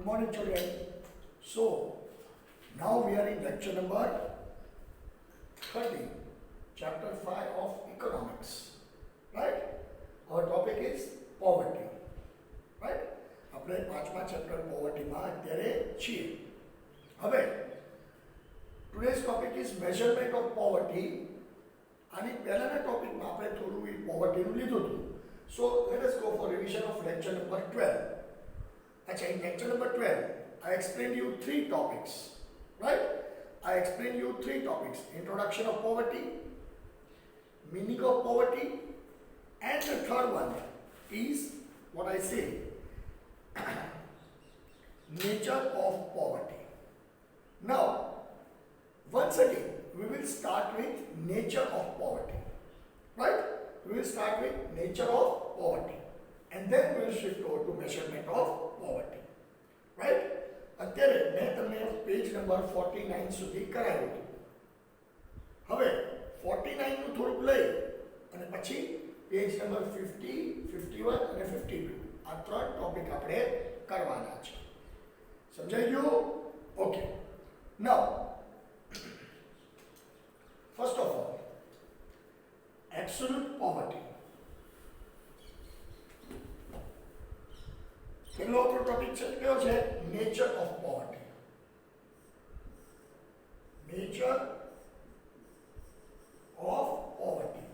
morning, children. So, now we are in lecture number 30, chapter 5 of economics. Right? Our topic is poverty. Right? આપણે પાંચમા chapter પોવર્ટીમાં અત્યારે છીએ. હવે today's topic is measurement of poverty. આની પહેલાના ટોપિકમાં આપણે થોડું એ પોવર્ટીનું લીધું હતું. So let us go for revision of lecture number 12. Achha, in lecture number 12, I explained you three topics, right? I explained you three topics: introduction of poverty, meaning of poverty, and the third one is what I say, nature of poverty. Now, once again, we will start with nature of poverty, right? We will start with nature of poverty, and then we will shift over to measurement of poverty, right? અત્યારે મેં તમને page number 49 સુધી કરાવ્યું હતું. હવે 49 નું થોડુંક લઈ અને પછી પેજ નંબર 50, 51 અને 52 આ ત્રણ ટોપિક આપણે કરવાના છે. સમજાઈ ગયું? Okay. Now first of all, absolute poverty. પહેલો આપણો ટોપિક છે કયો છે? Nature of poverty. Nature of poverty.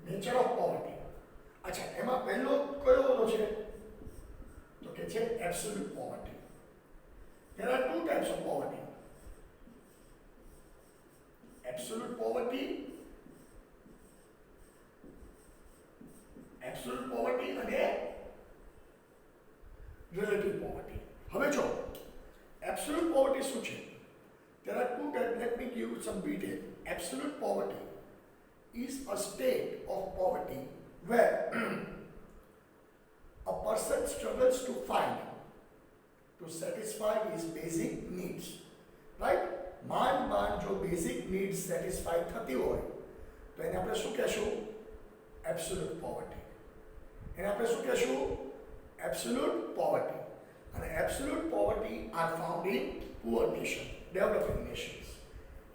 Nature of poverty. અચ્છા, એમાં પહેલો કયો છે? તો કે છે absolute poverty. There are two types of poverty. Absolute poverty અને relative poverty. હવે જો absolute poverty શું છે? There are two types. Let me give you some detail. Absolute poverty is a state of poverty where a person struggles to find to satisfy his basic needs, right? मान जो basic needs satisfy થતી હોય તો એને આપણે શું કહેશું? Absolute poverty. એને આપણે શું કહેશું? Absolute poverty. અને absolute poverty are found in poor nations, developing nations.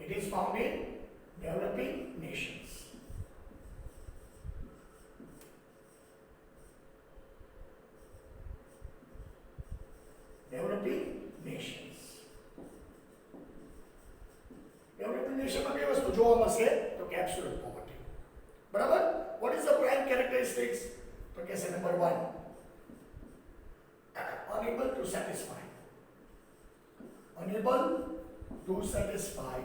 It is found in developing nations. Developing nations. Developing nation માં કઈ વસ્તુ જોવા મળશે? તો કે absolute poverty. બરાબર? What is the prime characteristics? તો કે છે number 1, unable to satisfy. Unable to satisfy.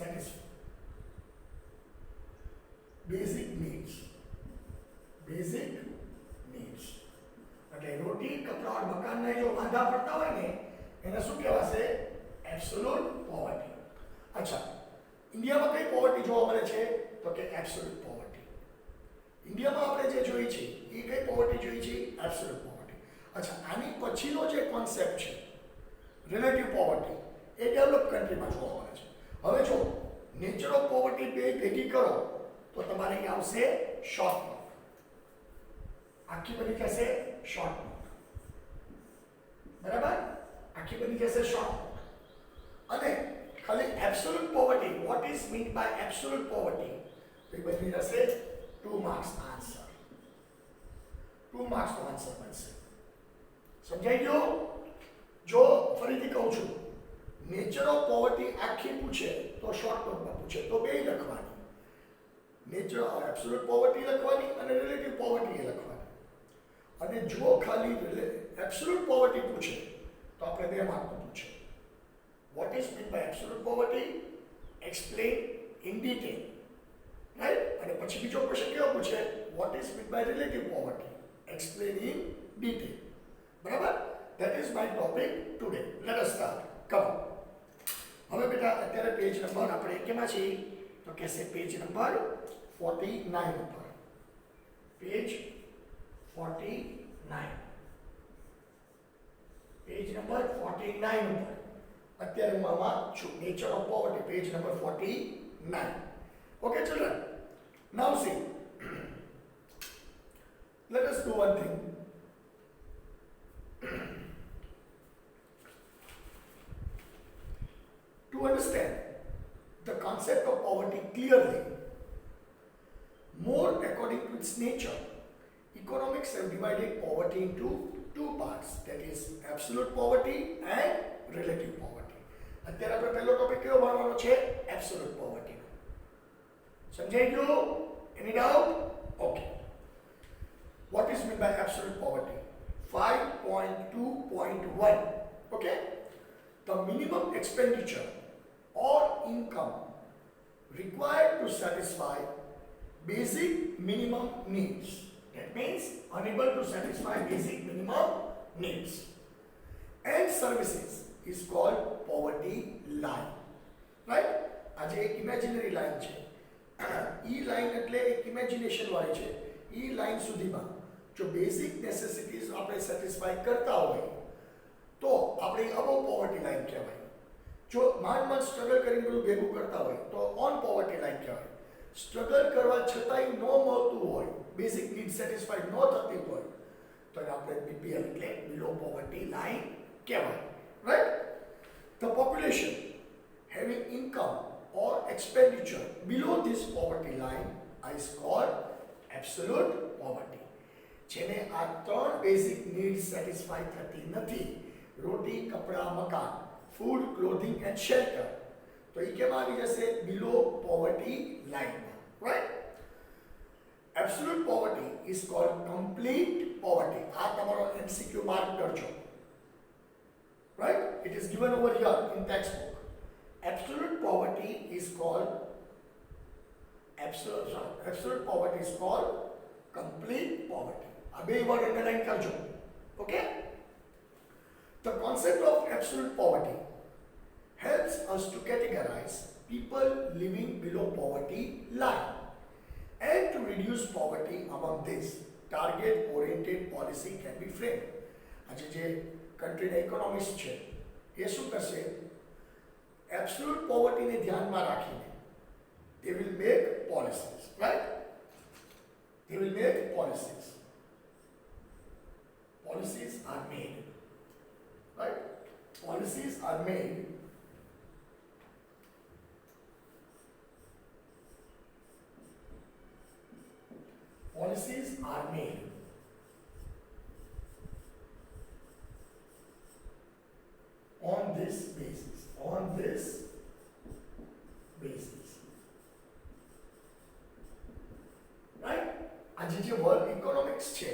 Satisfy basic needs. Basic needs. એટલે રોટી, કપડા और મકાન ને જો વાંધા પડતા હોય ને એને શું કહેવાશે? Absolute poverty. અચ્છા, ઇન્ડિયામાં કઈ પોવર્ટી જોવા મળે છે? તો કે એબ્સોલ્યુટ પોવર્ટી. ઇન્ડિયામાં આપણે જે જોઈ છે એ કઈ પોવર્ટી જોઈ છે? Absolute poverty. અચ્છા, આની પછીનો જે કોન્સેપ્ટ છે રિલેટિવ પોવર્ટી એ ડેવલપ કન્ટ્રીમાં જોવા મળે છે. હવે જો નેચર ઓફ પોવર્ટી બે ભેગી કરો તો તમારે અહીં આવશે શોર્ટ નોટ. આખી બની જશે શોર્ટ નોટ. બરાબર? આખી બની જશે શોર્ટ નોટ. અને ખાલી absolute poverty, what is mean by absolute poverty, તો એ બની જશે 2 માર્ક્સ આન્સર. 2 માર્ક્સનો આન્સર બનશે. સમજાઈ ગયો? જો ફરીથી કહું છું, નેચર ઓફ પોવર્ટી આખી પૂછે તો શોર્ટ નોટમાં પૂછે તો બે લખવાની. નેચર ઓફ એબ્સોલ્યુટ પોવર્ટી લખવાની અને રિલેટિવ પોવર્ટી લખવાની. અને જો ખાલી એબ્સોલ્યુટ પોવર્ટી પૂછે તો આપણે 2 માર્કનું પૂછે. What is meant by absolute poverty? Explain in detail. Right? અને પછી બીજો ક્વેશ્ચન કેવો પૂછે? What is meant by relative poverty? Explain in detail. બરાબર? That is my topic today. Let us start. Come on. હવે બેટા અત્યારે પેજ નંબર આપણે કેમાં છીએ? તો કહેશે પેજ નંબર 49 ઉપર. પેજ 49. પેજ નંબર 49 ઉપર અત્યારે હું આમાં છું. Nature of poverty, page number 49. Okay, children. Now see, let us do one thing. To understand the concept of poverty clearly, more according to its nature, economics have divided poverty into two parts, that is absolute poverty and relative poverty. અત્યારે આપણે પહેલો topic કયો ભણવાનો છે? Absolute poverty. સમજાઈ ગયું? એની doubt? Okay. What is meant by absolute poverty? 5.2.1. Okay? The minimum expenditure or income required to satisfy basic minimum needs. That means unable to satisfy basic minimum needs. And services is called poverty line. Right? આજે એક imaginary line છે. ઈ line એટલે એક imagination વાળી છે. ઈ line સુધીમાં જો basic નેસેસિટીઝ આપણે સેટિસ્ફાઈ કરતા હોય તો આપણે અબવ પોવર્ટી લાઈન કહેવાય. જો માંડ સ્ટ્રગલ કરીને બધું ભેગું કરતા હોય તો ઓન પોવર્ટી લાઈન કહેવાય. સ્ટ્રગલ કરવા છતાંય ન મળતું હોય, બેઝિક નીડ સેટિસ્ફાઈ ન થતી હોય તો આપણે બીપીએલ એટલે બિલો પોવર્ટી લાઈન કહેવાય. Right? The population having income or expenditure below this poverty line is called absolute poverty. જેને આ ત્રણ બેઝિક નીડ સેટિસ્ફાઈ થતી નથી, રોટી, કપડા, મકાન, ફૂડ, ક્લોથિંગ એન્ડ શેલ્ટર, તો એ કેમ આવી જશે? બિલો પોવર્ટી લાઇનમાં. Right? Absolute poverty is called complete poverty. આ તમારો એમસીક્યુ માર્ક કરજો. Right? It is given over here in textbook. Absolute poverty is called absolute poverty is called complete poverty. Abhi word underline karjo. Okay? The concept of absolute poverty helps us to categorize people living below poverty line and to reduce poverty among this. Target oriented policy can be framed. આજે જે કન્ટ્રીના economist છે એ શું કરશે? Absolute પોવર્ટીને ધ્યાનમાં રાખીને they will make policies, right? They will make policies. Policies are made, right? Policies are made on this basis. Right? આજે જે world economics છે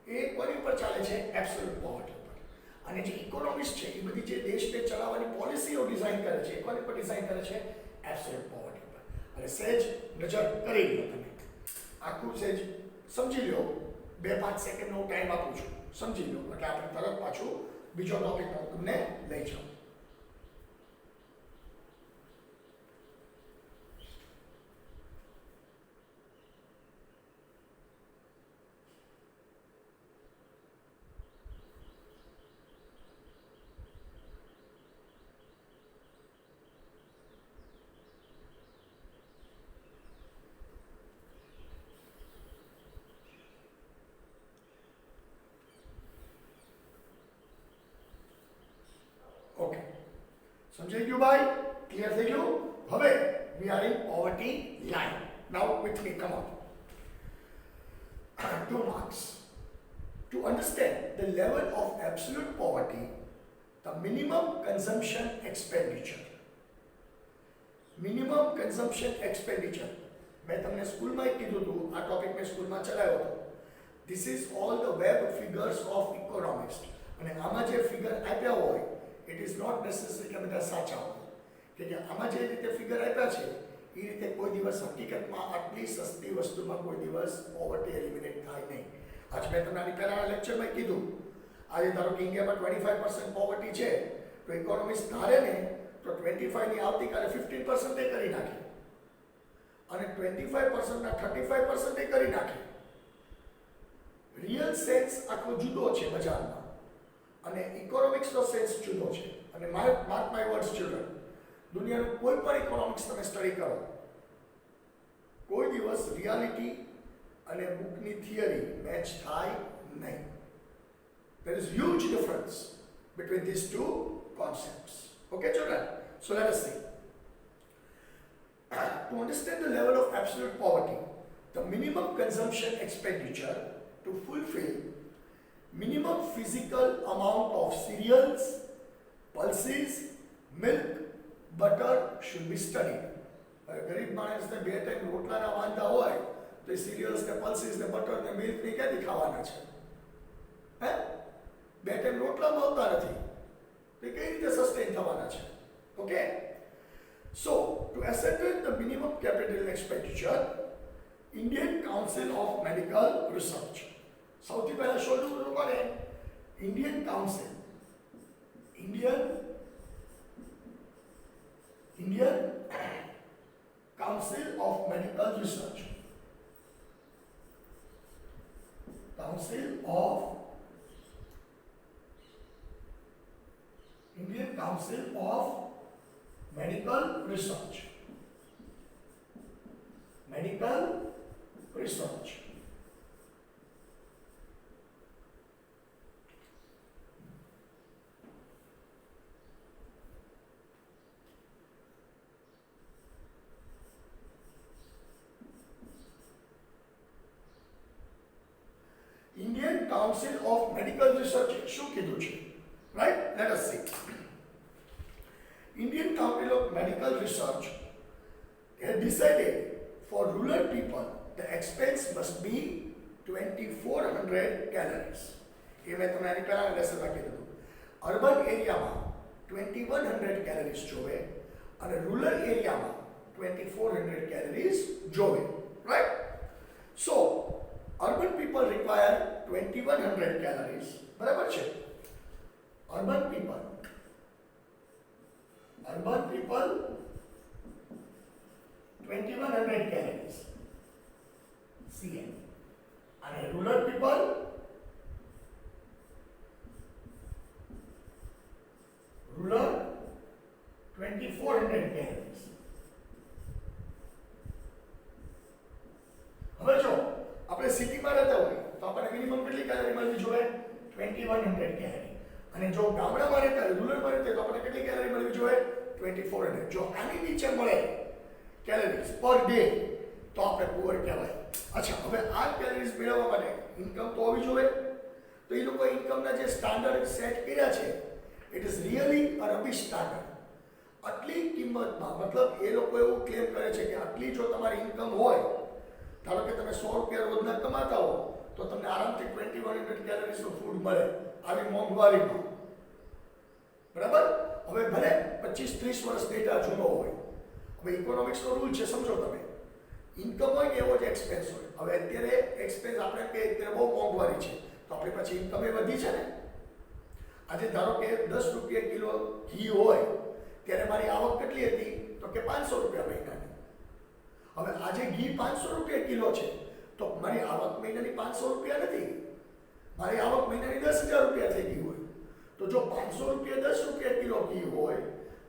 એ કોની ઉપર ચાલે છે? એબ્સોલ્યુટ પોવર્ટી ઉપર. અને જે ઇકોનોમિક્સ છે એ બધી જે દેશને ચલાવવાની પોલિસીઓ ડિઝાઇન કરે છે એ કોની ઉપર ડિઝાઇન કરે છે? એબ્સોલ્યુટ પોવર્ટી ઉપર. અને સહેજ નજર કરી લો તમે, આખું સહેજ સમજી લો. 2-5 સેકન્ડનો ટાઈમ આપું છું, સમજી લો એટલે આપણે તરત પાછું બીજો ટોપિક તમને લઈ જાઉં. ઓકે, સમજાઈ ગયું ભાઈ? ક્લિયર થઈ ગયું? હવે we are in poverty line. Now with me, come on. 2 marks. To understand the level of absolute poverty, the minimum consumption expenditure. Minimum consumption expenditure. मैं તમને સ્કૂલમાં કીધું હતું, આ ટોપિક મેં સ્કૂલમાં ચલાવ્યો હતો. This is all the web figures of economists. અને આમાં જે ફિગર આપ્યા હોય it is not necessary કે બધા સાચા હોય. કે આમાં જે રીતે ફિગર આપ્યા છે એ રીતે કોઈ દિવસ હકીકતમાં આટલી સસ્તી વસ્તુમાં કોઈ દિવસ પોવર્ટી એલિમિનેટ થાય નહીં. આજ મેં તમને આની પહેલાના લેક્ચરમાં કીધું, આજે ધારો કે ઇન્ડિયામાં 25% પોવર્ટી છે તો ઇકોનોમિસ્ટ ધારે ને તો 25 ની આવતીકાલે 15% કરી નાખે અને 25% ના 35% કરી નાખે. રિયલ સેન્સ આખો જુદો છે બજારમાં અને ઇકોનોમિક્સનો સેન્સ જુદો છે. અને માર્ક માય વર્ડ્સ ચિલ્ડ્રન, દુનિયાનું કોઈ પણ ઇકોનોમિક્સ તમે સ્ટડી કરો કોઈ દિવસ રિયાલિટી અને બુકની થિયરી મેચ થાય નહીં. There is huge difference between these two concepts. Okay, children? So let us see. To understand the level of absolute poverty, the minimum consumption expenditure to fulfill minimum physical amount of cereals, pulses, milk, butter should be studied. ગરીબ માણસને બે time રોટલાના વાંધા હોય તો એ serials ને pulses ને butter ને milk ને ક્યાંથી ખાવાના છે? હે, બે ટાઈમ રોટલા મળતા નથી તો કઈ રીતે સસ્ટેન થવાના છે? Okay, so to ascertain the minimum capital expenditure, Indian Council of Medical Research, સૌથી પહેલા શોધવું કોને? Indian council, Indian Council of Medical Research, Council of Indian Council of Medical Research, Medical Research. Indian Council of Medical Research શું કીધું છે? Right? Let us see. Indian Council of Medical Research has decided for rural people the expense must be 2400 calories. ये मैं तुम्हें आनी पहला lesson में कह दूँ. Urban area में 2100 calories जोवे और rural area में 2400 calories जोवे. Right? So urban people require 2100 calories. બરાબર છે? Urban people 2100 calories CM, and rural people 2400 calories. હવે જો આપણે સિટીમાં રહેતા હોય તો આપણને મિનિમમ કેટલી કેલરી મળવી જોઈએ? 2100 કેલરી. અને જો ગામડામાં રહેતા હોય, રૂરલમાં રહેતા હોય તો આપણને કેટલી કેલરી મળવી જોઈએ? 2400. જો આની નીચે મળે કેલરીઝ પર ડે તો આપણે પુઅર કહેવાય. અચ્છા, હવે આ કેલરીઝ મેળવવા માટે ઇન્કમ તો હોવી જોઈએ. તો એ લોકો ઇન્કમના જે સ્ટાન્ડર્ડ સેટ કર્યા છે, it is really a રબિશ standard. આટલી કિંમતમાં, મતલબ એ લોકો એવું ક્લેમ કરે છે કે આટલી જો તમારી ઇન્કમ હોય, ધારો કે તમે 100 રૂપિયા રોજના કમાતા હો તો તમને આરામથી 2100 કેલરીઝનું ફૂડ મળે આવી મોંઘવારીમાં. બરાબર? હવે ભલે 25-30 વર્ષ ડેટા જૂનો હોય, હવે ઇકોનોમિક્સનો રૂલ છે, સમજો તમે. ઇન્કમ હોય ને એવો જ એક્સપેન્સ હોય. હવે અત્યારે એક્સપેન્સ આપણે કે અત્યારે બહુ મોંઘવારી છે તો આપણી પછી ઇન્કમ એ વધી છે ને. આજે ધારો કે 10 રૂપિયા કિલો ઘી હોય ત્યારે મારી આવક કેટલી હતી? તો કે 500 રૂપિયા મહિનાની. હવે આજે ઘી 500 રૂપિયા કિલો છે તો મારી આવક મહિનાની 500 રૂપિયા નથી, મારી આવક મહિનાની 10,000 રૂપિયા થઈ ગઈ હોય. તો જો 500 રૂપિયા 10 રૂપિયા કિલો ઘી હોય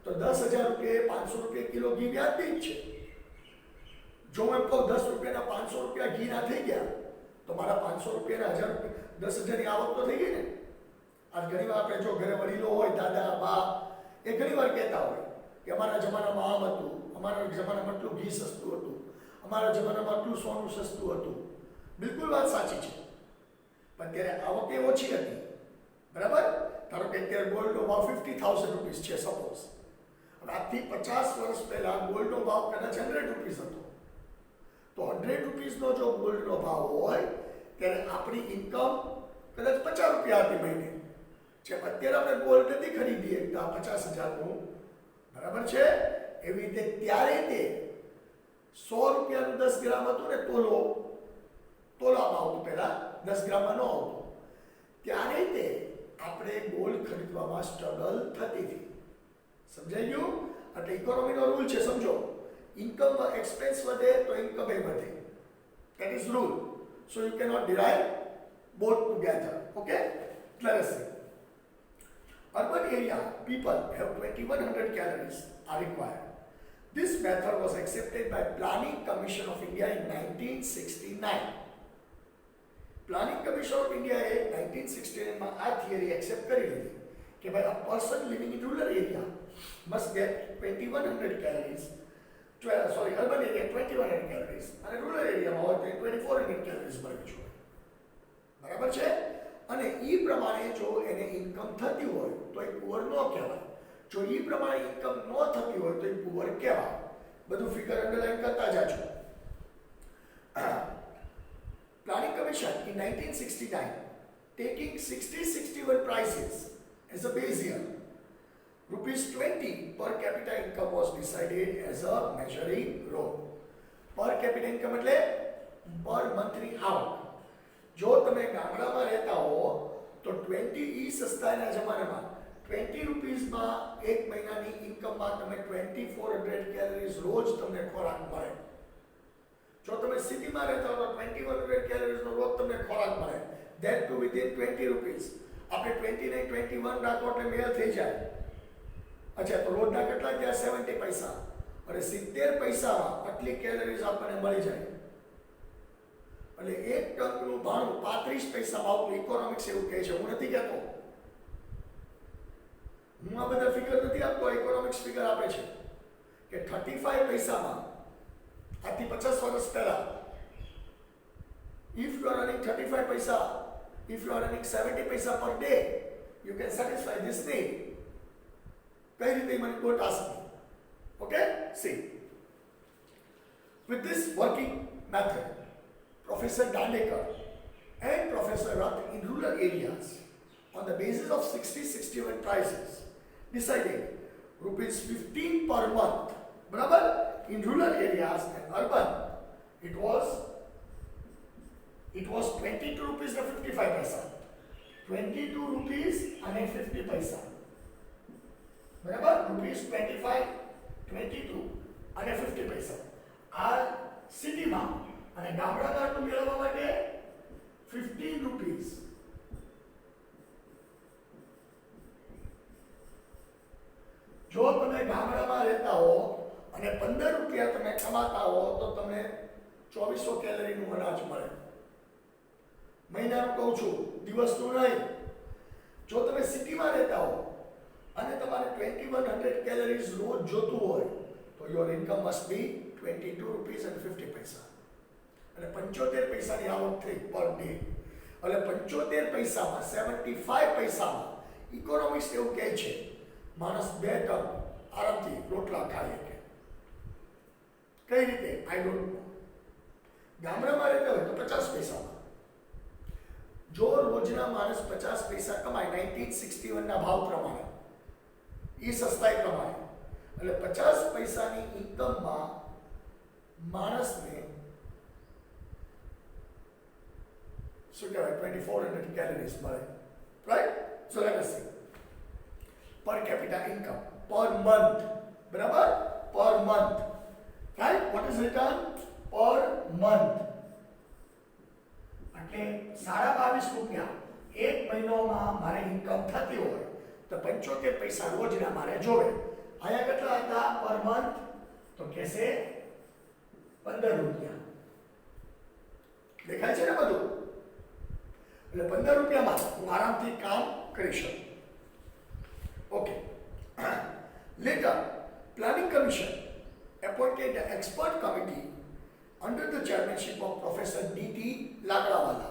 તો 10,000 રૂપિયા 500 રૂપિયા કિલો ઘી વ્યાજબી જ છે. જો હું એમ કહું 10 રૂપિયાના 500 રૂપિયા ઘીના થઈ ગયા તો મારા 500 રૂપિયાના 1000 રૂપિયા 10,000ની આવક તો થઈ ગઈ ને. આજ ઘણીવાર આપણે જો ઘરે વડીલો હોય, દાદા બા, એ ઘણીવાર કહેતા હોય કે અમારા જમાનામાં આમ હતું, અમારા જમાનામાં આટલું ઘી સસ્તું હતું, અમારા જમાનામાં આટલું સોનું સસ્તું હતું. બિલકુલ વાત સાચી છે, પણ ત્યારે આવક એ ઓછી હતી. બરાબર? ધારો કે અત્યારે ગોલ્ડનો ભાવ 50,000 રૂપીસ છે સપોઝ. હવે આજથી 50 વર્ષ પહેલા ગોલ્ડનો ભાવ કદાચ 100 રૂપીસ હતો. તો 100 રૂપીસનો જો ગોલ્ડનો ભાવ હોય ત્યારે આપણી ઇન્કમ કદાચ 50 રૂપિયા હતી મહિને. જેમ અત્યારે આપણે ગોલ્ડ નથી ખરીદીએ 50,000નું, બરાબર છે? એવી રીતે ત્યારે તે 100 રૂપિયાનું 10 ગ્રામ હતું ને, તોલામાં આવતું, પહેલા 10 ગ્રામમાં ન આવતું. ત્યારે તે આપણે ગોલ્ડ ખરીદવામાં સ્ટ્રગલ થતી હતી. સમજાઈ ગયું? એટલે ઇકોનોમીનો રૂલ છે, સમજો. ઇન્કમ એક્સપેન્સ વધે તો ઇન્કમ એ વધે. That is rule. So you cannot derive both together. Okay? Let us see. Urban area people have 2100 calories are required. This method was accepted by Planning Commission of India in 1969. Planning Commission of India એ 1969 માં આ theory accept કરી લીધી કે ભાઈ a person living in rural area must get 2100 calories, urban area 2100 calories અને rural એરિયામાં હોય તો 2400 calories મળવી જોઈએ. બરાબર છે? અને ઈ પ્રમાણે જો એને ઇન્કમ થતી હોય તો એ પુઅર ન કહેવાય. જો ઈ પ્રમાણે ઇન્કમ ન થતી હોય તો એ પુઅર કહેવાય. બધું ફિગર અંડરલાઈન કરતા જાજો. Planning Commission in 1969 taking 60-61 prices as a base year, rupees 20 per capita income was decided as a measuring rod. Per capita income એટલે per monthly આવક. જો તમે ગામડામાં રહેતા હો તો 20 ઈ સસ્તાના જમાનામાં 20 રૂપીસમાં એક મહિનાની ઇન્કમમાં તમે 2400 કેલરીઝ રોજ તમને ખોરાક મળે. જો તમે સિટીમાં રહેતા હો તો 2100 કેલરીઝનો રોજ તમને ખોરાક મળે, ધેટ ટુ વિધિન 20 રૂપીસ. આપણે 20 ને 21 રાખો એટલે મેળ થઈ જાય. અચ્છા, તો રોજના કેટલા થયા? 70 પૈસા. અને 70 પૈસામાં આટલી કેલરીઝ આપણને મળી જાય. એટલે એક ટંકનું ભાણું 35 પૈસામાં આવતું. ઇકોનોમિક્સ એવું કહે છે, હું નથી કહેતો. હું આ બધા ફિગર નથી આપતો, ઇકોનોમિક્સ ફિગર આપે છે કે 35 પૈસામાં આથી 50 વર્ષ પહેલા if you are earning 35 paisa, if you are earning 70 paisa per day, you can satisfy this need. કઈ રીતે મને don't ask me. Okay? See. With this working method, Professor Dandekar and Professor Rath in rural areas, on the basis of 60-61 prices, decided rupees 15 per month. Barabar? In rural areas and urban, it was 22 rupees and 55 paisa. 22 rupees and 50 paisa. બરાબર? Rupees 25, 22 અને 50 પૈસા. આ સિટીમાં અને ગામડામાં આટલું મેળવવા માટે 15 રૂપીસ. જો તમે ગામડામાં રહેતા હો અને 15 રૂપિયા તમે કમાતા હો તો તમને 2400 કેલરીનું અનાજ મળે. મહિનાનું કહું છું, દિવસનું નહીં. જો તમે સિટીમાં રહેતા હો અને તમારે 2100 કેલરીઝ રોજ જોતું હોય તો your income must be 22 rupees and 50 પૈસા. અને 75 પૈસાની આવક થઈ પર ડે. એટલે 75 પૈસામાં 75 પૈસામાં ઇકોનોમિક્સ એવું કહે છે માણસ 2 ટન આરામથી રોટલા ખાઈ શકે. કઈ રીતે? I don't know. ગામડામાં રહેતા હોય તો 50 પૈસામાં. જો રોજના માણસ 50 પૈસા કમાય 1961 ના ભાવ પ્રમાણે, એ સસ્તાઈ કમાય, એટલે 50 પૈસાની ઇન્કમમાં માણસને શું કહેવાય 2400 કેલરીઝ મળે. Right? So let us see per capita income per month. બરાબર? Per month. Right? What is return? Per month. એટલે 22.5 રૂપિયા એક મહિનામાં મારે ઇન્કમ થતી હોય તો 75 પૈસા રોજના મારે જોવે. આયા કેટલા હતા પર મંથ? તો કહેશે 15 રૂપિયા. દેખાય છે ને બધું? એટલે 15 રૂપિયામાં હું આરામથી કામ કરી શકું. Okay. Later, Planning Commission appointed an expert committee under the chairmanship of Professor D.T. Lagrawala,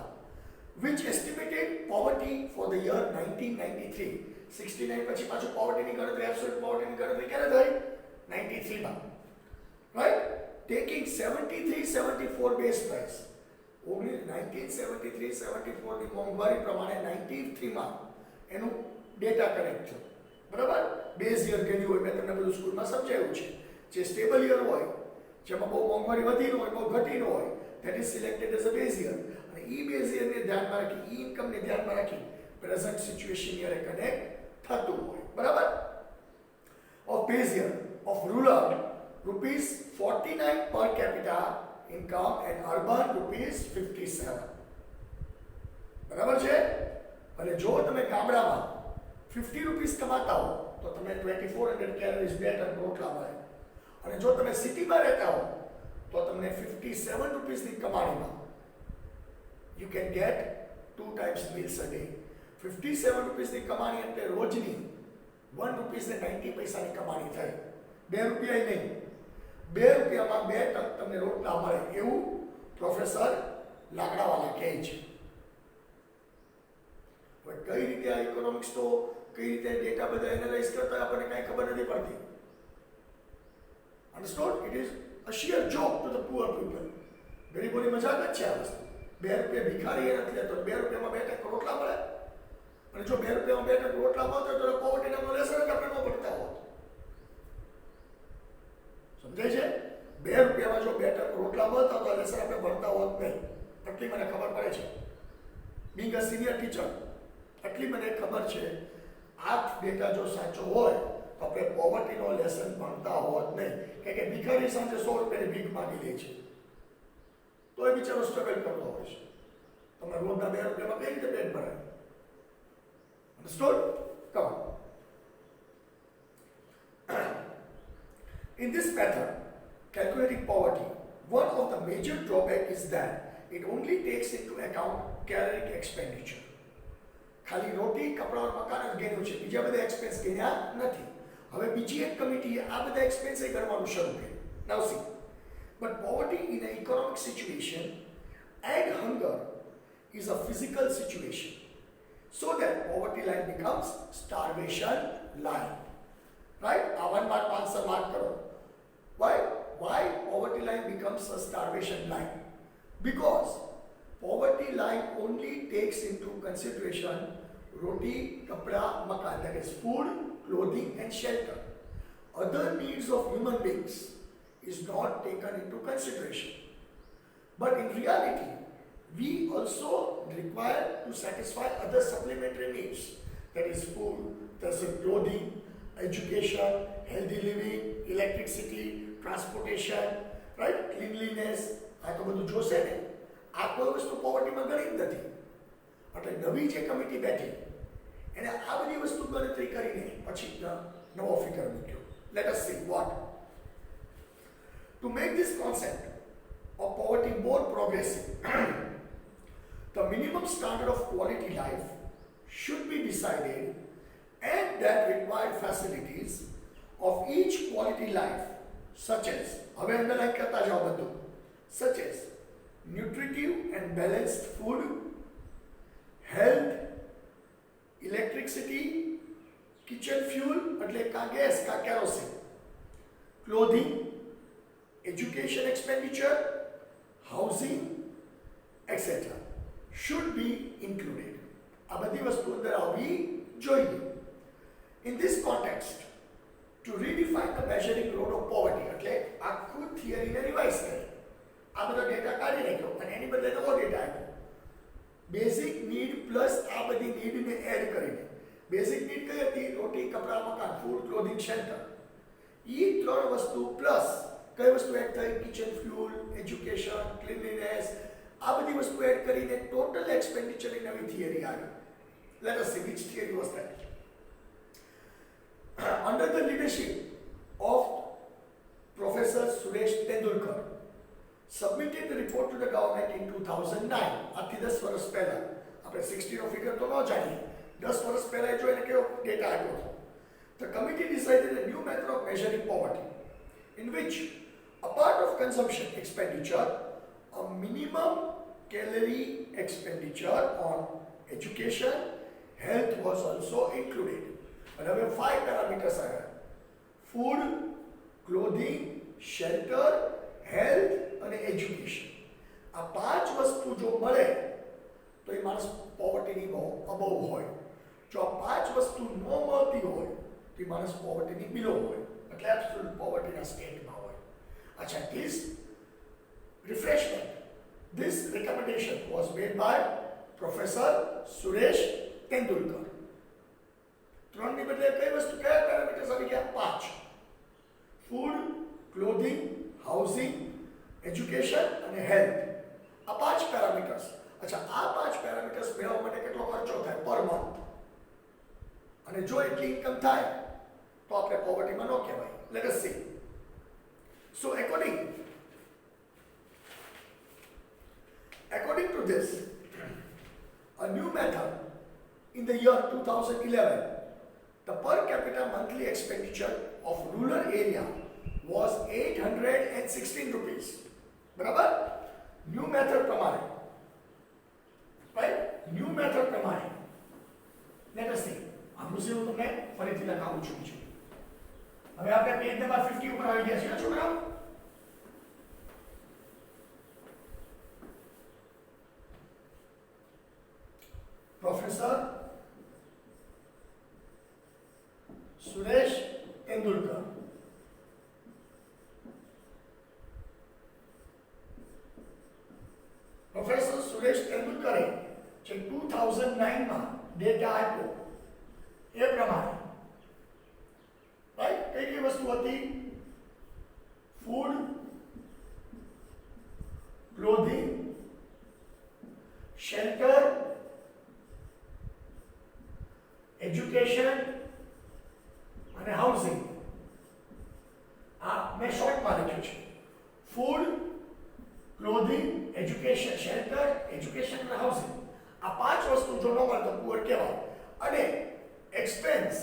which estimated poverty for the year 1993. 69 પછી પાછું પોવર્ટીની ગણતરી, એબ્સોલ્યુટ પોવર્ટીની ગણતરી ક્યારે થઈ? 93 માં. રાઈટ? Taking 73-74 base price. 1973-74 ની મોંઘવારી પ્રમાણે 93 માં એનું ડેટા કલેક્ટ થયો. બરાબર? બેઝ યર કહેવું હોય, મેં તમને બધું સ્કૂલમાં સમજાવ્યું છે. જે સ્ટેબલ યર હોય, જેમાં બહુ મોંઘવારી વધી ન હોય, બહુ ઘટી ન હોય, that is selected as a base year. અને ઈ બેઝ યરને ધ્યાનમાં રાખી, ઈ ઇન્કમને ધ્યાનમાં રાખી પ્રેઝન્ટ સિચ્યુએશન યરે કનેક્ટ થતું હોય. બરાબર? Of base year of rural rupees 49 પર capita income and urban rupees 57. બરાબર છે? અને જો તમે ગામડામાં 50 રૂપીસ કમાતા હો તો તમને 2400 કેલરીઝ 2 ટન રોટલા મળે. અને જો તમે સિટીમાં રહેતા હો તો તમને 57 રૂપીસની કમાણીમાં you can get 2 times meals a day. 57 રૂપીસની કમાણી એટલે રોજની 1 રૂપીસ ને 90 પૈસાની કમાણી થાય. 2 રૂપિયા નહીં, 2 રૂપિયામાં 2 ટક તમને રોટલા મળે એવું પ્રોફેસર લાકડાવાલા કહે છે. હવે કઈ રીતે આ ઇકોનોમિક્સ તો કઈ રીતે ડેટા બધા એનાલાઇઝ કરતા આપણને કાંઈ ખબર નથી પડતી. Understood? It is a sheer joke to the poor people. ગરીબોની મજાક જ છે આ વસ્તુ. 2 રૂપિયા ભિખારી એ નથી લેતો, 2 રૂપિયામાં 2 ટક રોટલા મળે. અને જો 2 રૂપિયામાં 2 ટક રોટલા મળતો તો પોવર્ટી નામનો લેસન જ આપણે ન પડતા હોત. સમજાય છે? 2 રૂપિયામાં જો 2 ટક રોટલા મળતા તો લેસન આપણે ભણતા હોત નહીં. એટલી મને ખબર પડે છે. બીંગ અ સિનિયર ટીચર, એટલી મને ખબર છે આ ડેટા જો સાચો હોય તો આપણે પોવર્ટીનો લેસન ભણતા હોત નહીં. કે ભિખારી સાંજે 100 રૂપિયાની ભીખ માંગી લે છે તો એ બિચારો સ્ટ્રગલ કરતો હોય છે. તમે રોજના 2 રૂપિયામાં કઈ રીતે પેટ ભરાય? Understood? Come on. In this method, calculating poverty, one of the major drawbacks is that it only takes into account caloric expenditure. ખાલી રોટી, કપડા અને મકાન જ ગણ્યું છે, બીજા બધા એક્સપેન્સ ગણ્યા નથી. હવે બીજી એક કમિટીએ આ બધા એક્સપેન્સ ગણવાનું શરૂ કર્યું. Now see, but poverty in an economic situation and hunger is a physical situation. So that poverty line becomes starvation line. Right? Our 1 mark answer mark karo. Why poverty line becomes a starvation line? Because poverty line only takes into consideration roti, kapda, makan, that is food, clothing and shelter. Other needs of human beings is not taken into consideration. But in reality, we also require to satisfy other supplementary needs, that is food, that's clothing, education, healthy living, electricity, transportation, right, cleanliness. આ તો બધું જોશે ને. આ કોઈ વસ્તુ પોવર્ટીમાં ગણી જ નથી. એટલે નવી જે કમિટી બેઠી એને આ બધી વસ્તુ ગણતરી કરીને પછી નવો ફિગર મૂક્યો. Let us see what. To make this concept of poverty more progressive, the minimum standard of quality life should be decided and that required facilities of each quality life, such as, હવે underline કરતા જાઓ બધું, such as nutritive and balanced food, health, electricity, kitchen fuel એટલે કા gas કા kerosene, clothing, education expenditure, housing, etc. should be included. આ બધી વસ્તુ અંદર આવવી જોઈએ. In this context, to redefine the measuring rod of poverty, એટલે આખું થિયરીને રિવાઇઝ કરી આ બધો ડેટા કાઢી નાખ્યો અને એની બદલે નવો ડેટા આપ્યો. બેઝિક નીડ પ્લસ આ બધી નીડને એડ કરીને. બેઝિક નીડ કઈ હતી? રોટી, કપડા, મકાન, ફૂડ, ક્લોથિંગ, શેલ્ટર. એ 3 વસ્તુ પ્લસ કઈ વસ્તુ એડ થઈ? Kitchen fuel, education, cleanliness. આ બધી વસ્તુ એડ કરીને ટોટલ એક્સપેન્ડિચરની નવી થિયરી આવી. Let us see which theory was that. Under the leadership of Professor Suresh Tendulkar, submitted the report to the government in 2009. આથી 10 વર્ષ પહેલા. આપણે 60 નો ફિગર તો ન જાણીએ. 10 વર્ષ પહેલા જો એને કેવો ડેટા આપ્યો હતો. The committee decided a new method of measuring poverty, in which, apart of consumption expenditure, a minimum calorie expenditure on education, health was also included. And હવે 5 parameters આવ્યા: food, clothing, shelter, health અને education. આ 5 વસ્તુ જો મળે તો એ માણસ પોવર્ટીની બહુ અબવ હોય. જો આ 5 વસ્તુ ન મળતી હોય તો એ માણસ પોવર્ટીની બિલો હોય, એટલે એબ્સોલ્યુટ પોવર્ટીના સ્ટેટમાં હોય. અચ્છા, this refreshment, this recommendation was made by Professor Suresh Tendulkar. 3 ની બદલે કઈ વસ્તુ, કયા પેરામીટર્સ આવી ગયા? 5. ફૂડ, ક્લોથિંગ, હાઉસિંગ, એજ્યુકેશન અને હેલ્થ. આ 5 પેરામીટર્સ. અચ્છા, આ 5 પેરામીટર્સ મેળવવા માટે કેટલો ખર્ચો થાય પર મંથ? અને જો એટલી ઇન્કમ થાય તો આપણે પોવર્ટીમાં ન કહેવાય. Late us C. So according to this, a new method in the year 2011, the per capita monthly expenditure of rural area was 816 rupees. બરાબર? New method પ્રમાણે, right? New method પ્રમાણે. Let us see. આ મુદ્દે હું તમને ફરીથી લખાવું છું. હવે આપણે પેજ નંબર 50 ઉપર આવી ગયા છીએ છોકરાઓ. પ્રોફેસર સુરેશ તેંડુલકર. પ્રોફેસર સુરેશ તેંડુલકરે જે 2009 માં ડેટા આપ્યો એ પ્રમાણે, રાઈટ, કઈ કઈ વસ્તુ હતી? ફૂડ, ક્લોથિંગ, શેલ્ટર, એજ્યુકેશન અને હાઉસિંગ. આ મેં શોર્ટમાં લખ્યું છે. Food, clothing, education, shelter, education અને હાઉસિંગ. આ પાંચ વસ્તુ જો ન મળે તો પુઅર કહેવાય. અને expense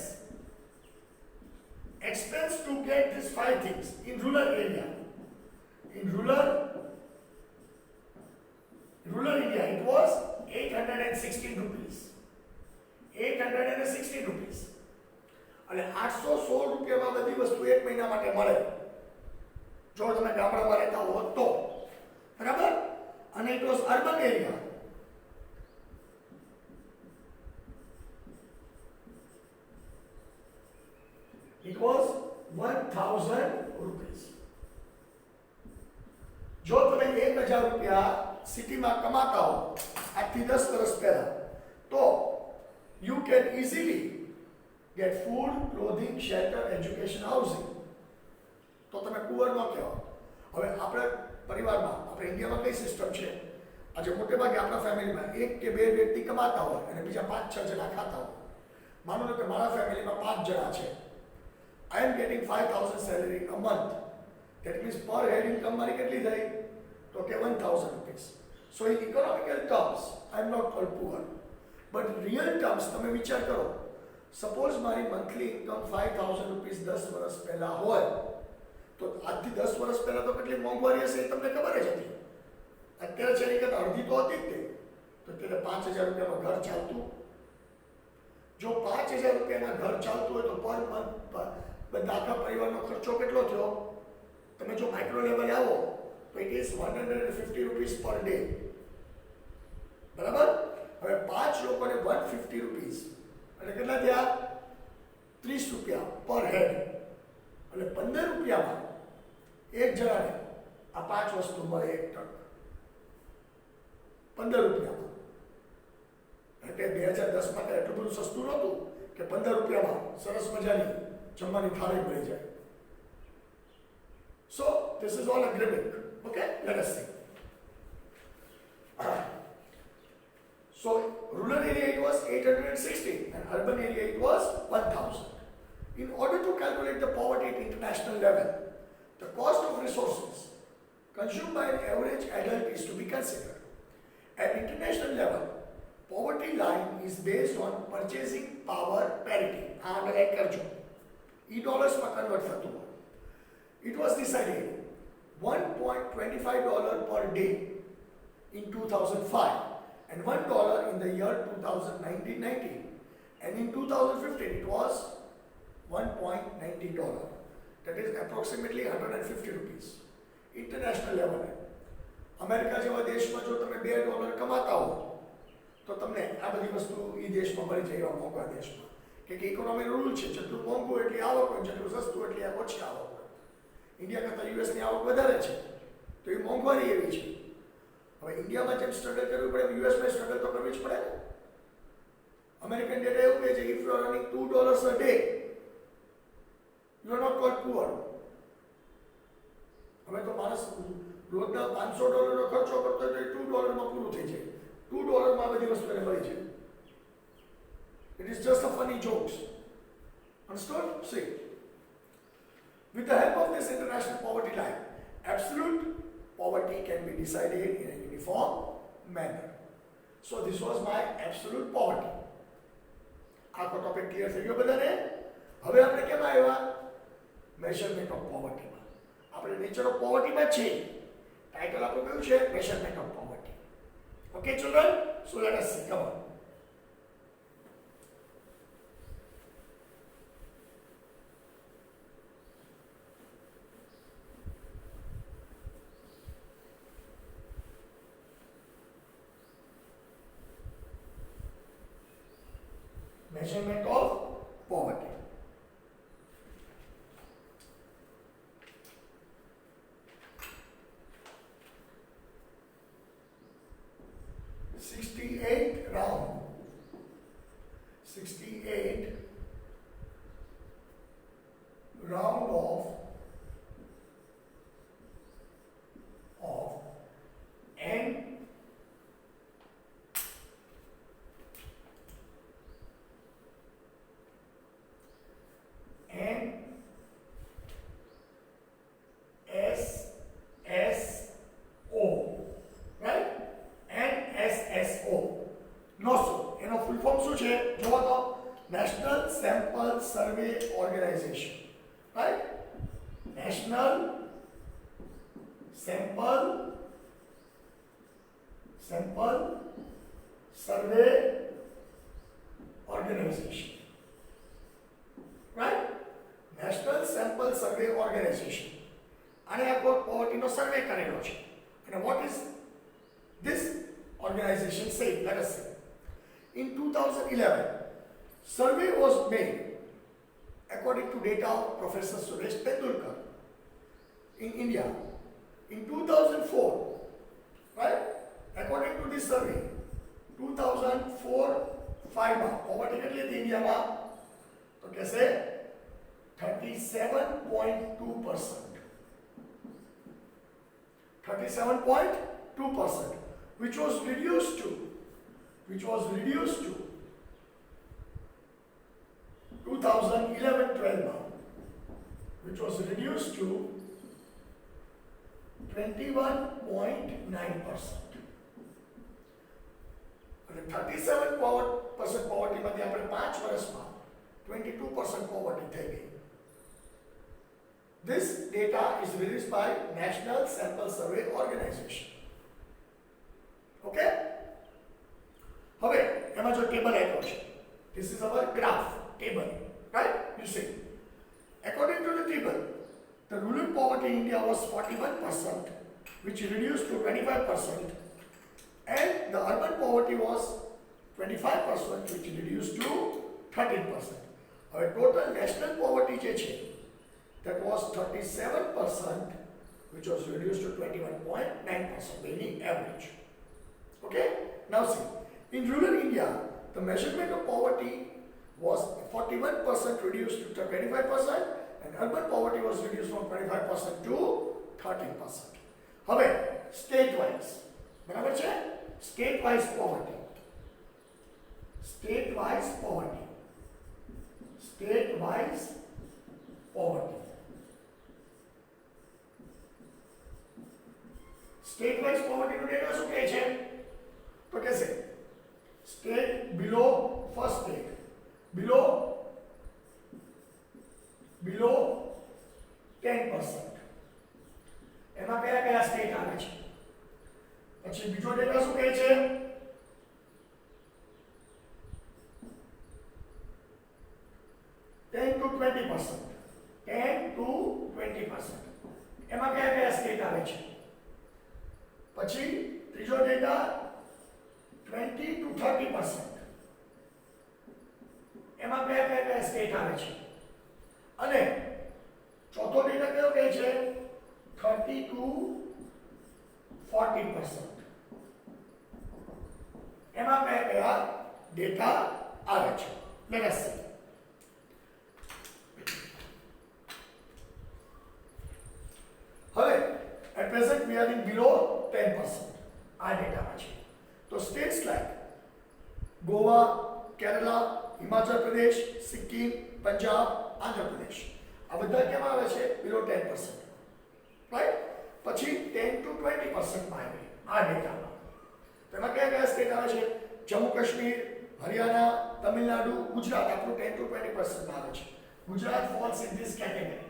to get these five things in rural area. In rural India it was 816 rupees. 816 rupees. અને 816 રૂપિયામાં બધી વસ્તુ એક મહિના માટે મળે જો તમે ગામડામાં રહેતા હો તો. બરાબર? અને it was urban area. It was 1000 rupees. જો તમે 1000 રૂપિયા સિટીમાં કમાતા હો આજથી 10 વર્ષ પહેલા તો you can easily get food, clothing, shelter, education, housing. તો તમે પુઅર ન કહેવાય. હવે આપણા પરિવારમાં, આપણે ઇન્ડિયામાં કઈ સિસ્ટમ છે? આજે મોટે ભાગે આપણા ફેમિલીમાં એક કે બે વ્યક્તિ કમાતા હોય અને બીજા 5-6 જણા ખાતા હોય. માનો લો કે મારા ફેમિલીમાં 5 જણા છે. I am getting 5,000 salary a month. That means per head income મારી કેટલી થઈ? તો કે 1,000 rupees. So in economical terms, I am not called poor. But in real terms, તમે વિચાર કરો. Suppose મારી monthly income 5,000 rupees 10 વર્ષ પહેલા હોય તો આજથી 10 વર્ષ પહેલા તો કેટલી મોંઘવારી હશે એ તમને ખબર જ હતી. અત્યારે છે કે અડધી તો હતી જ તે. તો ત્યારે 5,000 રૂપિયામાં ઘર ચાલતું. જો 5,000 રૂપિયાના ઘર ચાલતું હોય તો પર મંથ બધા આખા પરિવારનો ખર્ચો કેટલો થયો? તમે જો માઇક્રો લેવલે આવો તો it is 150 rupees per day. બરાબર? હવે 5 લોકોને 150 રૂપીસ એટલે કેટલા થયા? 30 રૂપિયા પર હેડ. એટલે 15 રૂપિયામાં એક જણાને આ 5 વસ્તુ મળે એક ટક. 15 રૂપિયામાં. એટલે 2010 માં એટલું બધું સસ્તું નહોતું કે 15 રૂપિયામાં સરસ મજાની જમવાની થાળી મળી જાય. So this is all a gimmick. Okay, let us see. So rural area it was 816 and urban area it was 1,000. In order to calculate the poverty at international level, the cost of resources consumed by an average adult is to be considered. At international level, poverty line is based on purchasing power parity. underline કરજો. E-dollars માં convert થતું હોય. It was decided $1.25 per day in 2005 and $1 in the year 2019, and in 2015 it was $1.90. That is approximately 150 rupees. International level. America જેવા દેશમાં જો તમે $2 કમાતા હો તો તમને આ બધી વસ્તુ એ દેશમાં મળી જાય એવા મોંઘા દેશમાં. કે ઇકોનોમી રૂલ છે, જેટલું મોંઘું એટલી આવક હોય, જેટલું સસ્તું એટલી ઓછી આવક હોય. ઇન્ડિયા કરતાં યુએસની આવક વધારે છે તો એ મોંઘવારી એવી છે. હવે ઇન્ડિયામાં જેમ સ્ટ્રગલ કરવી પડે યુએસમાં સ્ટ્રગલ તો કરવી જ પડે. અમેરિકન ડેટા એવું કહે છે if you are earning $2 a day you are not called poor. હવે તો માણસ રોજના $500 ખર્ચો કરતો હોય તો $2 માં પૂરું થઈ જાય. $2 માં બધી વસ્તુ એને મળી જાય. It is just a funny jokes. Understood? See, with the help of this international poverty line, absolute poverty can be decided in a uniform manner. So this was my absolute poverty. આખો topic clear થઈ ગયો બધાને? હવે આપણે કેમ આવ્યા? Measurement of પોવર્ટીમાં. આપણે નેચર ઓફ પોવર્ટીમાં છે. ટાઇટલ આપણું કયું છે? Measurement of poverty. Okay children, so let us see. Come on. Measurement of poverty. Round. 68 round of n NSSO, right? NSSO. NOSO. એનો ફૂલ ફોર્મ શું છે? જોવો તો નેશનલ સેમ્પલ સર્વે ઓર્ગેનાઇઝેશન, right? નેશનલ સેમ્પલ સર્વે organisation, right? National sample સર્વે organisation. આને આ પોવર્ટીનો સર્વે કરેલો છે. અને what is this organization saying? Let us see. In 2011, survey was made according to data of Professor Suresh Tendulkar in India. In 2004, right? According to this survey, 2004-5 માં poverty કેટલી હતી ઇન્ડિયામાં? તો કે છે 37.2%. 37.2%, which was reduced to 2011-12 which was reduced to 21.9%. અને 37% પોવર્ટીમાંથી આપણે 5 વર્ષમાં 22% પોવર્ટી થઈ ગઈ. This data is released by National Sample Survey Organization. Okay? હવે એમાં જો ટેબલ આપ્યો છે, this is our graph table, right? You see, according to the table, the rural poverty in India was 41%, which reduced to 25%, and the urban poverty was 25%, which reduced to 13%. હવે total national poverty જે છે, that was 37%, which was reduced to 21.9%, meaning average. Okay? Now see, in rural India, the measurement of poverty was 41% reduced to 25%, and urban poverty was reduced from 25% to 13%. હવે state wise, બરાબર છે? State wise poverty. State wise poverty. State wise poverty. State wise poverty નો data શું કહે છે? તો કે છે state below first state below 10%. એમાં કયા કયા સ્ટેટ આવે છે? પછી બીજો ડેટા શું કહે છે? 10 to 20%. 10 to 20%. એમાં કયા કયા સ્ટેટ આવે છે? પછી ત્રીજો ડેટા 20 to 30%. એમાં કયા કયા સ્ટેટ આવે છે? અને ચોથો ડેટા કયો કહે છે? 30 to 40%. એમાં કયા કયા ડેટા આવે છે? Let us see. હવે at present we are in below 10%. આ ડેટામાં છે. તો states like Goa, Kerala, Himachal Pradesh, Sikkim, Punjab, Andhra Pradesh, આ બધા કેમ આવે છે? Below 10%. Right? પછી 10 to 20% માં આવી આ ડેટામાં. તેમાં કયા કયા સ્ટેટ આવે છે? જમ્મુ કાશ્મીર, હરિયાણા, તમિલનાડુ, ગુજરાત આપણું 10 to 20% માં આવે છે. Gujarat false in this category.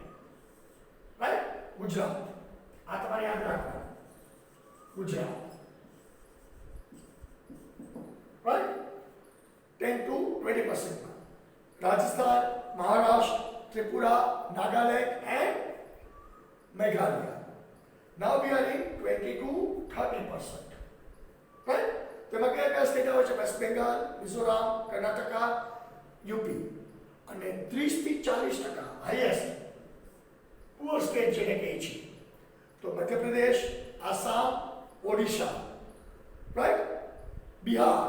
Right? Gujarat આ તમારે યાદ રાખવાનું. ગુજરાત રાઈટ 10 to 20% માં. Rajasthan, Maharashtra, Tripura, Nagaland and Meghalaya. Now we are in 20 to 30%. Right? તેમાં કયા કયા સ્ટેટ આવે છે? વેસ્ટ બેંગાલ, મિઝોરામ, કર્ણાટકા, યુપી. અને 30 થી 40% હાઈએસ્ટ પુઅર સ્ટેટ જેને કહે છે તો મધ્યપ્રદેશ, આસામ, ઓડિશા, રાઈટ, બિહાર,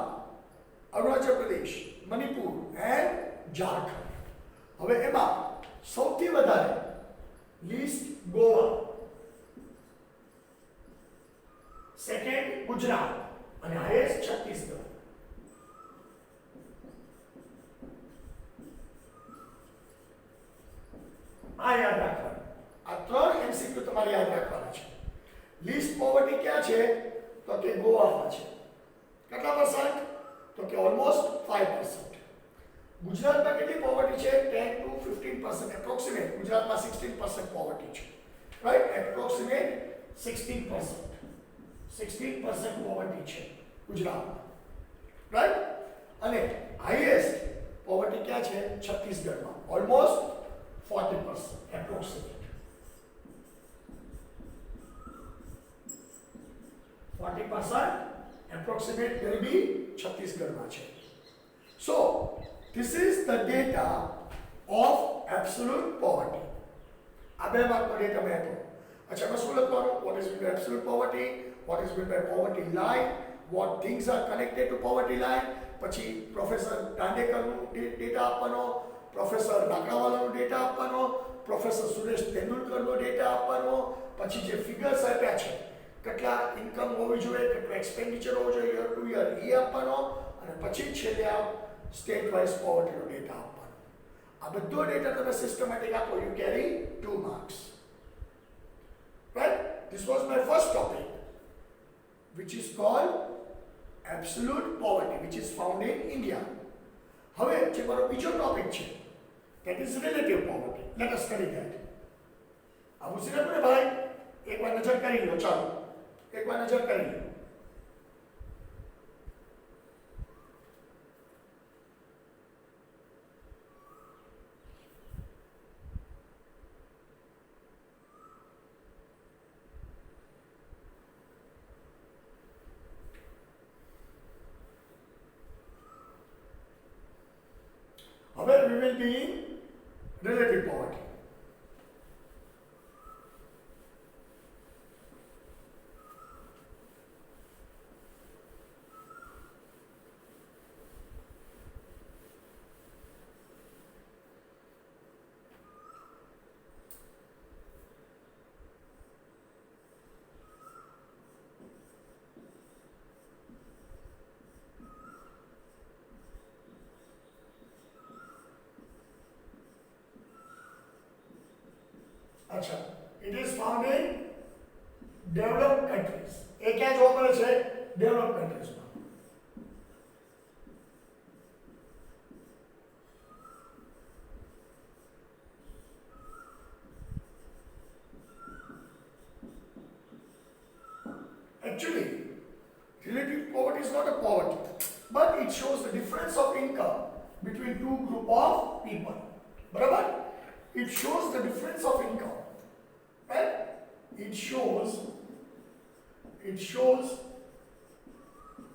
અરુણાચલ પ્રદેશ, મણિપુર એન્ડ ઝારખંડ. હવે એમાં સૌથી વધારે લિસ્ટ ગોવા, સેકન્ડ ગુજરાત અને હાઈએસ્ટ છત્તીસગઢ. આ યાદ રાખવાનું. આ ત્રણ એમસીક્યુ તમારે યાદ રાખવાના છે. લિસ્ટ પોવર્ટી ક્યાં છે? તો કે ગોવામાં છે. કેટલા પરસન્ટ? તો કે ઓલમોસ્ટ 5%. ગુજરાતમાં કેટલી પોવર્ટી છે? 10 to 15% એપ્રોક્સિમેટ. ગુજરાતમાં 16% પોવર્ટી છે. રાઈટ? એપ્રોક્સિમેટ 16%. 16% પોવર્ટી છે ગુજરાતમાં. રાઈટ? અને હાઈએસ્ટ પોવર્ટી ક્યાં છે? છત્તીસગઢમાં. Almost 40% approximate. 40% approximate ગરીબી છત્તીસગઢમાં છે. So this is the data of absolute poverty. આ બે માર્કનો ડેટા મેં આપ્યો. અચ્છા એમાં શું લખવાનું? What is meant by absolute poverty? What is meant by poverty line? What things are connected to poverty line? પછી પ્રોફેસર દાંડેકરનું ડેટા આપવાનો, પ્રોફેસર લાકડાવાલાનો ડેટા આપવાનો, પ્રોફેસર સુરેશ તેંડુલકરનો ડેટા આપવાનો, પછી જે ફિગર્સ આપ્યા છે કેટલા ઇન્કમ હોવી જોઈએ, કેટલો એક્સપેન્ડિચર હોવો જોઈએ યર ટુ યર એ આપવાનો, અને પછી છેલ્લે આ સ્ટેટ વાઇઝ પોવર્ટીનો ડેટા આપવાનો. આ બધો ડેટા તમે સિસ્ટમેટિક આપો, you carry 2 marks. Right? This was my first topic, which is called absolute poverty, which is found in India. હવે જે મારો બીજો ટોપિક છે, that is relative poverty. Let us study that. આવું છે ને ભાઈ, એકવાર નજર કરી લો. ચાલો એકવાર નજર કરી લો. હવે we will be in relative poverty. अच्छा, it is found in developed countries. એ ક્યાં જોવા મળે છે? Develop કન્ટ્રીઝમાં. Actually, relative poverty is not a poverty, but it shows the difference of income between two group of people. बराबर? It shows the difference of income. Right? It shows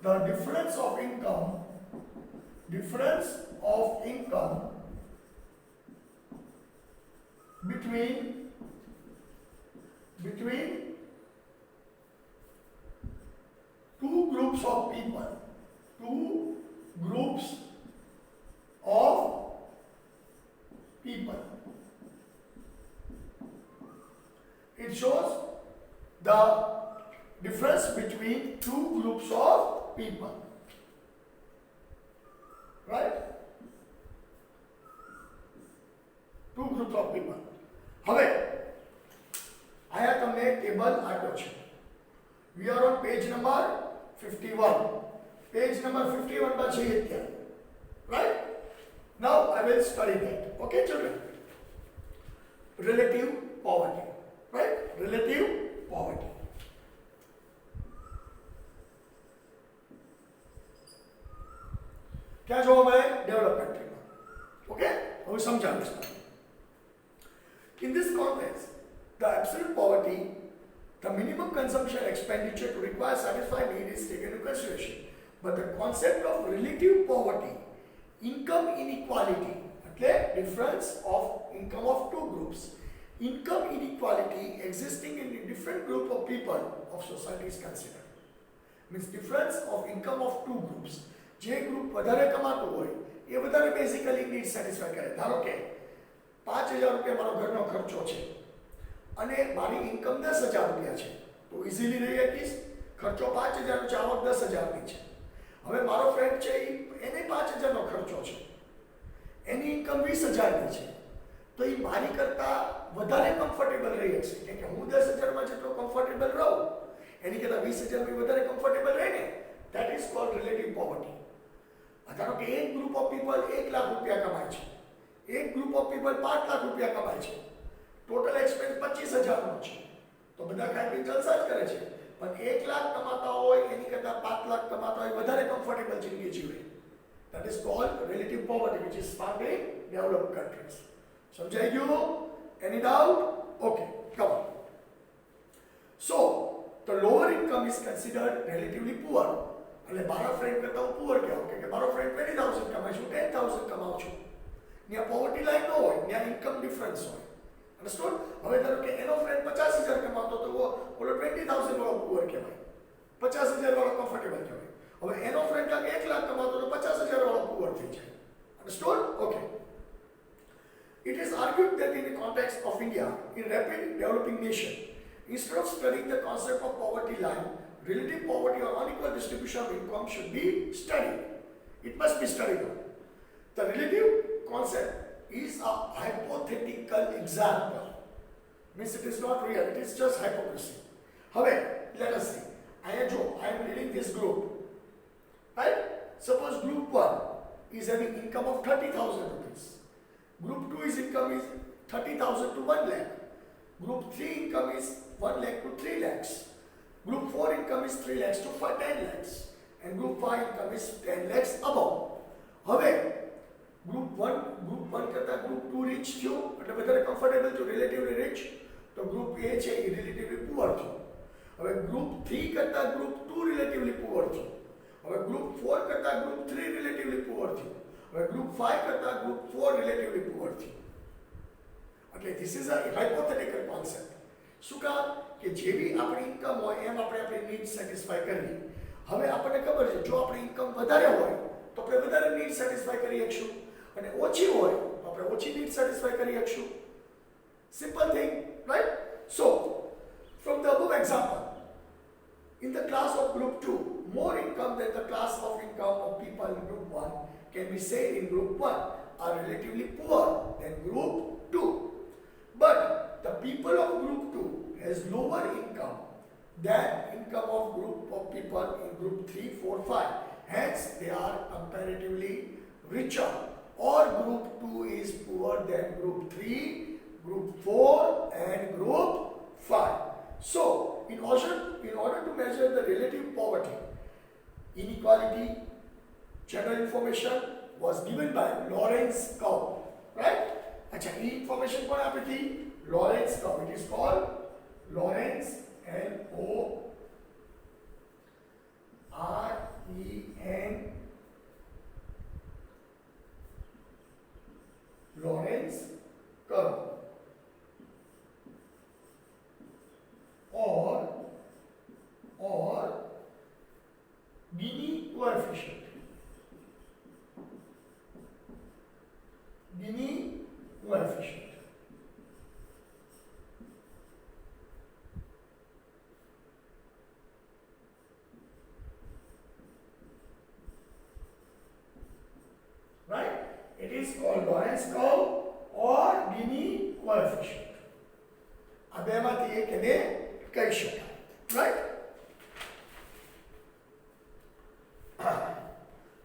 the difference of income between two groups of people. It shows the difference between two groups of people. Right? Two groups of people. હવે આયા તમને table આપ્યો છે. We are on page number 51. Page number 51 પર છે અત્યારે. Right? Now I will study that. Okay, children? Relative poverty. Right? Relative poverty. क्या જોવા મળે ડેવલપ કન્ટ્રીમાં. ઓકે, હવે સમજાવીશ. In this context, the absolute poverty, the minimum consumption expenditure to require satisfy need is taken into consideration. But the concept of relative poverty, income inequality, okay, difference of income of two groups, income inequality existing in a different group of people of society is considered. Means difference of income of two groups. જે group વધારે કમાતું હોય એ વધારે basically need satisfy કરે. ધારો કે 5000 રૂપિયા મારો ઘરનો ખર્ચો છે અને મારી ઇન્કમ 10000 રૂપિયા છે, તો ઇઝીલી રહી શકીશ. ખર્ચો 5000 નો છે, આવક 10000 ની છે. હવે મારો ફ્રેન્ડ છે એને 5000 નો ખર્ચો છે, એની ઇન્કમ 20000 ની છે, તો એ મારી કરતા વધારે કમ્ફર્ટેબલ રહી શકશે. કેમ કે હું 10000 માં જેટલો કમ્ફર્ટેબલ રહું એની કરતા 20000 માં વધારે કમ્ફર્ટેબલ રહે ને, that is called relative poverty. ધારો કે એક ગ્રુપ ઓફ પીપલ 1 લાખ રૂપિયા કમાય છે, એક ગ્રુપ ઓફ પીપલ 5 લાખ રૂપિયા કમાય છે, ટોટલ એક્સપેન્સ 25000 નો છે, તો બધા ખાઈ પીને જલસા જ કરે છે. પણ 1 લાખ કમાતા હોય એની કરતા 5 લાખ કમાતા હોય વધારે કમ્ફર્ટેબલ જિંદગી જીવે. That is called relative poverty, which is found in developed countries. સમજાઈ ગયું? Any doubt? Okay, come on. So the lower income is considered relatively poor. એટલે મારા ફ્રેન્ડ કરતા હું પુઅર કહેવાય કે મારો ફ્રેન્ડ 20000 કમાય છે, હું 10000 કમાઉં છું. ત્યાં પોવર્ટી લાઈન ન હોય, ત્યાં ઇન્કમ ડિફરન્સ હોય. અન્ડરસ્ટુડ? હવે ધારો કે એનો ફ્રેન્ડ 50000 કમાતો તો ઓલો 20000 વાળો પુઅર કહેવાય, 50000 વાળો કમ્ફર્ટેબલ કહેવાય. હવે એનો ફ્રેન્ડ 1 લાખ કમાતો તો 50000 વાળો પુઅર થઈ જાય. Understood? Okay. It is argued that in the context of India, in rapid developing nation, instead of studying the concept of poverty line, relative poverty or unequal distribution of income should be studied. It must be studied. The relative concept is a hypothetical example. Means it is not real, it is just hypocrisy. However, let us see. I am reading this group. Right? Suppose group 1 is having income of 30,000 rupees. Group 2 is income is 30,000 to 1 lakh. Group 3 income is 1 lakh to 3 lakhs. Group 4 income is 3 lakhs to 10 lakhs. And group 5 income is 10 lakhs above. હવે group 1 કરતા group 2 rich થયો એટલે વધારે comfortable to relatively rich, તો group A છે એ relatively poor થયો. હવે group 3 કરતા group 2 relatively poor થયો. હવે group 4 કરતા group 3 relatively poor થયો. હવે group 5 કરતા group 4 relatively poor થયો. Okay, this is a hypothetical concept. શું કામ કે જેવી આપણી ઇન્કમ હોય એમ આપણે આપણી નીડ સેટિસ્ફાઈ કરવી. હવે આપણને ખબર છે જો આપણી ઇન્કમ વધારે હોય તો આપણે વધારે નીડ સેટિસ્ફાઈ કરી શકશું, અને ઓછી હોય તો આપણે ઓછી નીડ સેટિસ્ફાઈ કરી શકશું. Simple thing, right? So from the above example, in the class of group 2, more income than the class of income of people in group 1 can be said in group 1 are relatively poor than group 2. But the people of group 2 has lower income than income of group of people in group 3, 4, 5. Hence, they are comparatively richer. Or group 2 is poorer than group 3, group 4 and group 5. So, in order to measure the relative poverty, inequality, general information was given by Lorenz curve. Right? अच्छा, ये information कौन आपकी थी? Lorenz curve. It is called Lorenz, L-O-R-E-N, Lorenz curve, or Gini coefficient. Gini coefficient. Right? It is called Lorenz curve or Gini coefficient. આ બેમાંથી એક એને કહી શકાય, right?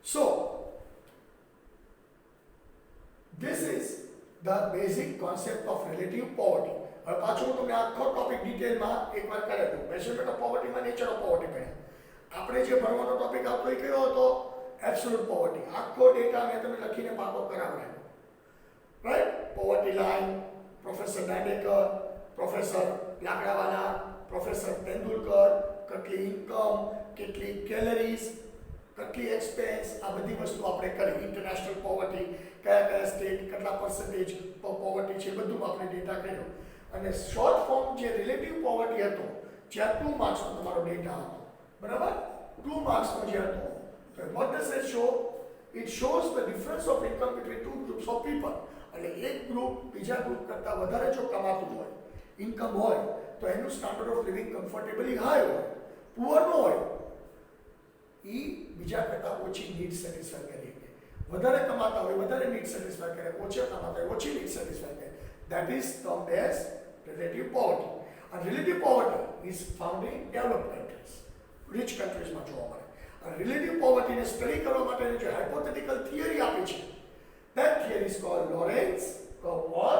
So this is the basic concept of relative poverty. હવે પાછું હું તમને આખો ટોપિક ડિટેલમાં એકવાર કરેલું. મેઝરમેન્ટ ઓફ પોવર્ટીમાં નેચર ઓફ પોવર્ટી ભણ્યા. આપણે જે ભણવાનો ટોપિક આવતો એ કયો હતો? Absolute poverty. આખો ડેટા મેં તમને લખીને પાકો કરાવડાવ્યો, right? Poverty line, professor Dandekar, professor Lakdawala, professor Tendulkar, કેટલી ઇન્કમ, કેટલી કેલરીઝ, કેટલી એક્સપેન્સ, આ બધી વસ્તુ આપણે કરી. ઇન્ટરનેશનલ પોવર્ટી, કયા કયા સ્ટેટ કેટલા પર્સન્ટેજ પોવર્ટી છે, બધું આપણે ડેટા કર્યો. અને શોર્ટ ફોર્મ જે રિલેટિવ પોવર્ટી હતો, જ્યાં 2 માર્ક્સનો તમારો ડેટા હતો, બરાબર? 2 માર્ક્સનો જે હતો, તો what does it show? It shows the difference of income between two groups of people. એટલે એક ગ્રુપ બીજા ગ્રુપ કરતાં વધારે જો કમાતું હોય, ઇન્કમ હોય, તો એનું standard of living comfortably high હોય. પુઅર ન હોય, એ બીજા કરતાં ઓછી નીડ સેટિસ્ફાય કરી શકે. વધારે કમાતા હોય વધારે નીડ સેટિસ્ફાય કરે, ઓછા કમાતા હોય ઓછી નીડ સેટિસ્ફાય કરે. That is termed as relative poverty. And relative poverty is found in developed countries, rich countries માં જોવા મળે. અને relative poverty ને સ્ટડી કરવા માટેની જે હાઇપોથેટિકલ થિયરી આપી છે, that theory is called Lorentz curve or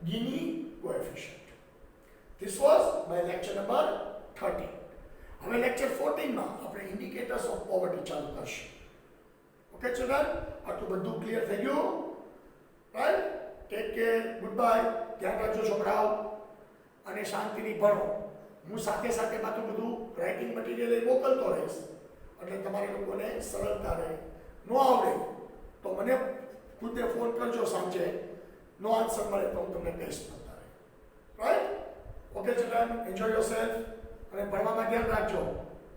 Gini coefficient. This was my lecture number 13. હવે લેક્ચર 14 માં આપણે ઇન્ડિકેટર્સ ઓફ પોવર્ટી ચાલુ કરશું. ઓકે ચિલ્ડ્રન, આટલું બધું ક્લિયર થઈ ગયું? Right? Take care, good bye, ધ્યાન રાખજો છોકરાઓ, અને શાંતિથી ભણો. હું સાથે સાથે પાછું બધું રાઇટિંગ મટીરિયલ એ મોકલતો રહીશ, એટલે તમારે લોકોને સરળતા રહે. ન આવડે તો મને ખુદને ફોન કરજો સાંજે, નો આન્સર મળે તો હું તમને કહીશ. Right? Okay children, enjoy yourself અને ભણવામાં ધ્યાન રાખજો.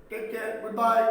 Take care, good bye.